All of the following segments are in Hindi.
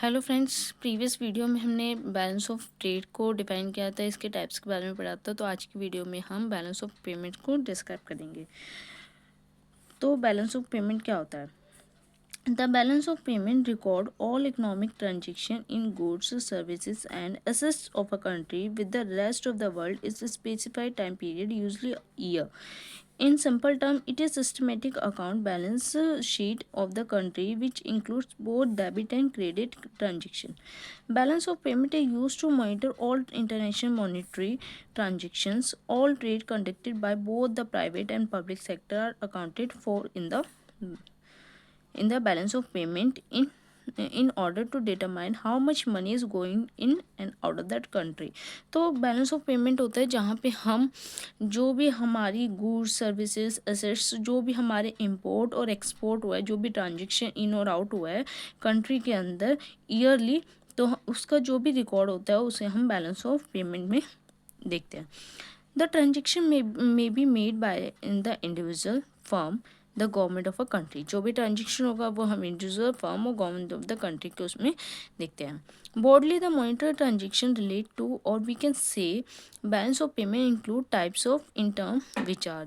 हेलो फ्रेंड्स, प्रीवियस वीडियो में हमने बैलेंस ऑफ ट्रेड को डिफाइन किया था, इसके टाइप्स के बारे में पढ़ा था। तो आज की वीडियो में हम बैलेंस ऑफ पेमेंट को डिस्क्राइब करेंगे। तो बैलेंस ऑफ पेमेंट क्या होता है? The balance of payment record all economic transaction in goods, services and assets of a country with the rest of the world is a specified time period, usually a year. In simple terms, it is systematic account balance sheet of the country which includes both debit and credit transaction. Balance of payment is used to monitor all international monetary transactions. All trade conducted by both the private and public sector are accounted for in the balance of payment in order to determine how much money is going in and out of that country. तो बैलेंस ऑफ पेमेंट होता है जहाँ पे हम जो भी हमारी गुड्स सर्विसेज असेट्स जो भी हमारे इंपोर्ट और एक्सपोर्ट हुआ है, जो भी ट्रांजेक्शन इन और आउट हुआ है कंट्री के अंदर ईयरली, तो उसका जो भी रिकॉर्ड होता है उसे हम बैलेंस ऑफ पेमेंट में देखते हैं। The transaction may be made by in the individual firm the government of a country. जो भी ट्रांजेक्शन होगा वो हम इंडिविजुअल फर्म और गवर्नमेंट ऑफ द कंट्री के उसमें देखते हैं। broadly the monetary transaction relate to, or we can say balance of payment include types of in term which are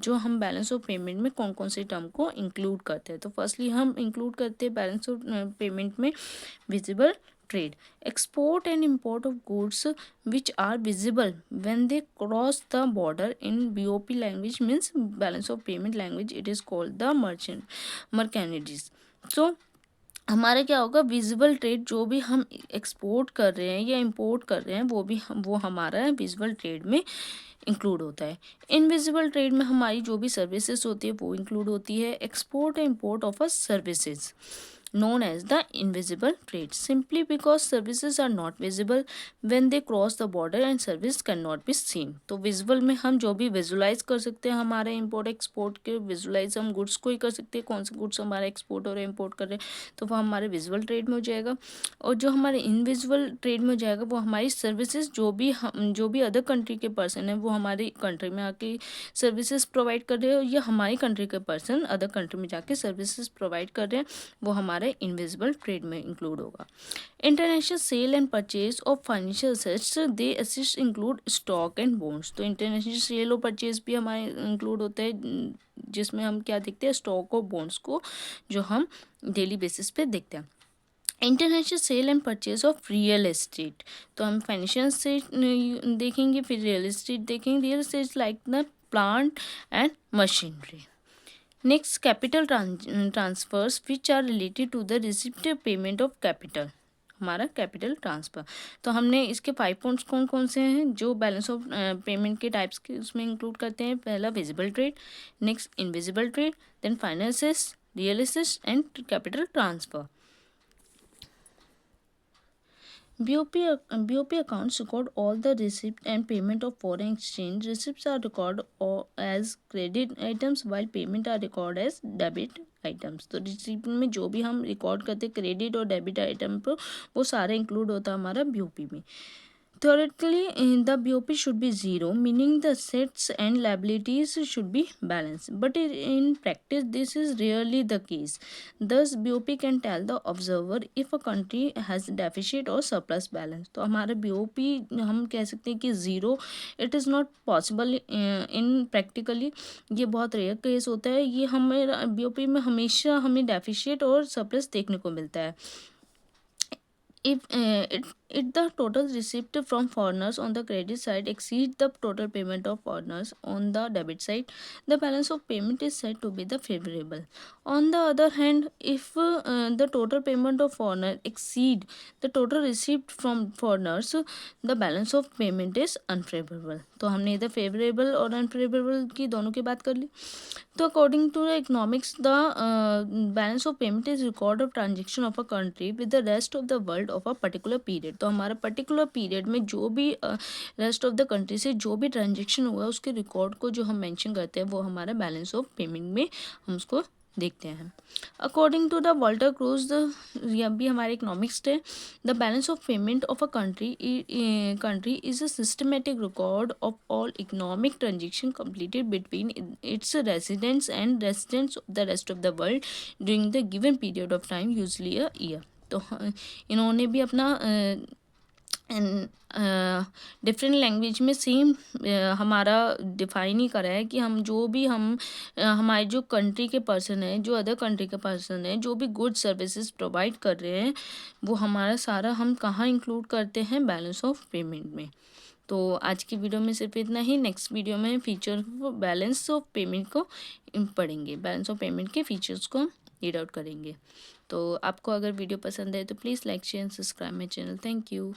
जो हम बैलेंस ऑफ पेमेंट में कौन कौन से टर्म को इंक्लूड करते हैं। तो फर्स्टली हम इंक्लूड करते हैं बैलेंस ऑफ पेमेंट में visible trade, export and import of goods which are visible when they cross the border. In BOP language means balance of payment language, it is called the merchandise. So हमारा क्या होगा, विजिबल ट्रेड जो भी हम एक्सपोर्ट कर रहे हैं या इंपोर्ट कर रहे हैं वो हमारा विजिबल ट्रेड में इंक्लूड होता है। इनविजिबल ट्रेड में हमारी जो भी सर्विसेज होती है वो इंक्लूड होती है। Export and import of a services known as the invisible trade, simply because services are not visible when they cross the border and service cannot be seen. तो विजुअल में हम जो भी विजुलाइज कर सकते हैं हमारे इंपोर्ट एक्सपोर्ट के, विजुलाइज हम गुड्स को ही कर सकते हैं, कौन से गुड्स हमारे एक्सपोर्ट और इम्पोर्ट कर रहे हैं, तो वो हमारे विजुअल ट्रेड में हो जाएगा। और जो हमारे इनविजुअल ट्रेड में हो जाएगा वो हमारी सर्विसेज जो भी अदर कंट्री के पर्सन है वो हमारी कंट्री में आके सर्विसेज प्रोवाइड कर रहे हैं, या हमारी कंट्री के पर्सन अदर कंट्री में जाके सर्विसेज प्रोवाइड कर रहे हैं, वो हमारे इनविजिबल ट्रेड में इंक्लूड होगा। International sale and purchase of financial assets, they assets include stock and bonds. तो इंटरनेशनल सेल और परचेज भी हमारे इंक्लूड होता है, जिसमें हम क्या देखते हैं, स्टॉक और बॉन्ड्स को, जो हम डेली बेसिस पे देखते हैं। International sale and purchase of real estate, तो हम फाइनेंशियल से देखेंगे, फिर रियल एस्टेट देखेंगे। Real estate like the plant and machinery. Next, capital transfers which are related to the receipt payment of capital, हमारा कैपिटल ट्रांसफ़र। तो हमने इसके 5 पॉइंट्स कौन कौन से हैं जो बैलेंस ऑफ पेमेंट के टाइप्स के उसमें इंक्लूड करते हैं। पहला visible trade, next invisible trade, then finances, real estate and capital transfer. BOP accounts record all the receipt and payment of foreign exchange. Receipts are recorded as credit items while payment are recorded as debit items. तो रिसिप्ट में जो भी हम रिकॉर्ड करते हैं क्रेडिट और डेबिट आइटम पर, वो सारे इंक्लूड होता है हमारा BOP में। Theoretically, the BOP should be zero, meaning the assets and liabilities should be balanced. But in practice, this is rarely the case. Thus, BOP can tell the observer if a country has deficit or surplus balance. तो हमारा BOP हम कह सकते हैं कि zero, it is not possible in practically, ये बहुत रेयर केस होता है। ये हमें BOP में हमेशा हमें डेफिशिट और सरप्लस देखने को मिलता है। If it the total receipt from foreigners on the credit side exceeds the total payment of foreigners on the debit side, the balance of payment is said to be the favorable. On the other hand, if the total payment of foreigner exceed the total receipt from foreigners, the balance of payment is unfavorable. तो हमने इधर फेवरेबल और अनफेवरेबल की दोनों की बात कर ली। तो according to the economics, the balance of payment is record of transaction of a country with the rest of the world of a particular period. तो हमारा पर्टिकुलर पीरियड में जो भी रेस्ट ऑफ द कंट्री से जो भी ट्रांजेक्शन हुआ है उसके रिकॉर्ड को जो हम मेंशन करते हैं वो हमारा बैलेंस ऑफ पेमेंट में हम उसको देखते हैं। According to the Walter Krause, यह भी हमारे इकोनॉमिक्स है, the balance of payment of a country is a systematic record of all economic transaction completed between its residents and residents of the rest of the world during the given period of time, usually a year. तो इन्होंने भी अपना डिफरेंट लैंग्वेज में सेम हमारा डिफाइन ही करा है कि हम जो भी हमारे जो कंट्री के पर्सन हैं, जो अदर कंट्री के पर्सन हैं, जो भी गुड सर्विसेज प्रोवाइड कर रहे हैं, वो हमारा सारा हम कहाँ इंक्लूड करते हैं, बैलेंस ऑफ पेमेंट में। तो आज की वीडियो में सिर्फ इतना ही। नेक्स्ट वीडियो में फीचर बैलेंस ऑफ पेमेंट को पढ़ेंगे, बैलेंस ऑफ पेमेंट के फीचर्स को रीड आउट करेंगे। तो आपको अगर वीडियो पसंद है तो please like share and subscribe my channel. Thank you.